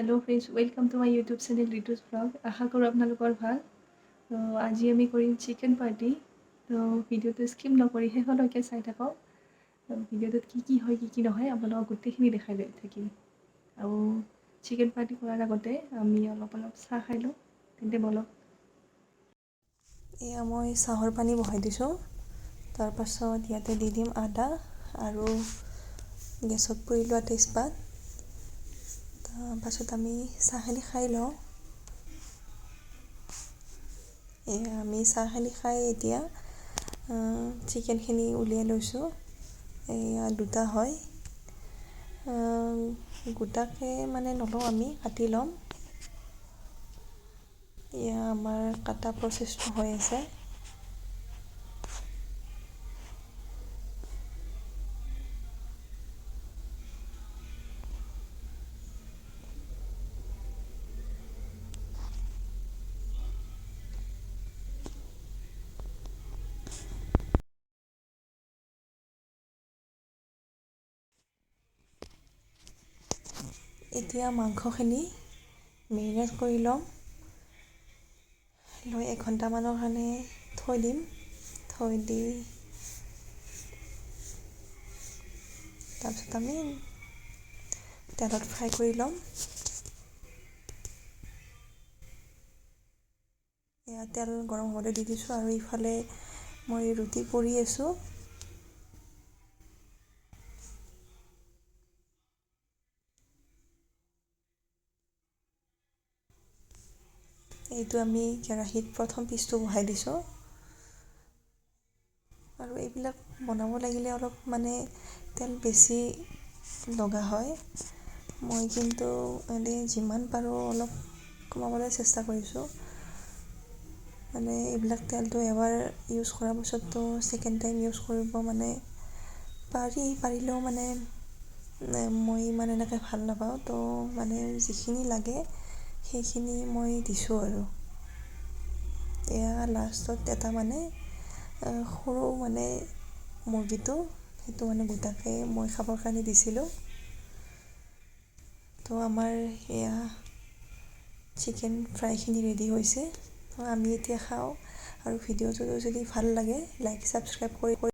Hello' friends, welcome to my YouTube channel Ritu's blog. আশা কৰোঁ আপোনালোকৰ ভাল। তো আজি আমি কৰিম চিকেন পাৰ্টি। তো ভিডিঅ'টো স্কিপ নকৰি শেষলৈকে চাই থাকক। ভিডিঅ'টোত কি হয় কি নহয় আপোনালোকক গোটেইখিনি দেখাই লৈ থাকিম। আৰু চিকেন পাৰ্টি কৰাৰ আগতে আমি অলপ চাহ খাই লওঁ। তেন্তে বলক। এয়া মই চাহৰ পানী বহাই দিছোঁ। তাৰপাছত ইয়াতে দি দিম আদা আৰু গেছত পুৰি লোৱা তেজপাত। তাৰপাছত আমি চাহখিনি খাই লওঁ। আমি চাহখিনি খাই এতিয়া চিকেনখিনি উলিয়াই লৈছোঁ। এয়া দুটা হয়, গোটাকে মানে নলওঁ, আমি কাটি ল'ম। এয়া আমাৰ কাটা প্ৰচেছটো হৈ আছে। এতিয়া মাংসখিনি মেৰিনেট কৰি ল'ম। লৈ 1 ঘণ্টামানৰ কাৰণে থৈ দিম। থৈ দি তাৰপিছত আমি তেলত ফ্ৰাই কৰি ল'ম। এয়া তেল গৰম হ'বলৈ দি দিছোঁ আৰু ইফালে মই ৰুটি পুৰি আছোঁ। এইটো আমি কেৰাহীত প্ৰথম পিচটো বহাই দিছোঁ। আৰু এইবিলাক বনাব লাগিলে অলপ মানে তেল বেছি লগা হয়। মই কিন্তু এনেই যিমান পাৰোঁ অলপ কমাবলৈ চেষ্টা কৰিছোঁ। মানে এইবিলাক তেলটো এবাৰ ইউজ কৰাৰ পাছততো ছেকেণ্ড টাইম ইউজ কৰিব মানে পাৰিলেও মানে মই ইমান এনেকৈ ভাল নাপাওঁ। তো মানে যিখিনি লাগে সেইখিনি মই দিছোঁ আৰু। এয়া লাষ্টত এটা মানে সৰু মানে মুৰ্গীটো, সেইটো মানে গোটাকৈ মই খাবৰ কাৰণে দিছিলোঁ। তো আমাৰ এয়া চিকেন ফ্ৰাইখিনি ৰেডি হৈছে। তো আমি এতিয়া খাওঁ। আৰু ভিডিঅ'টো যদি ভাল লাগে লাইক ছাবস্ক্ৰাইব কৰি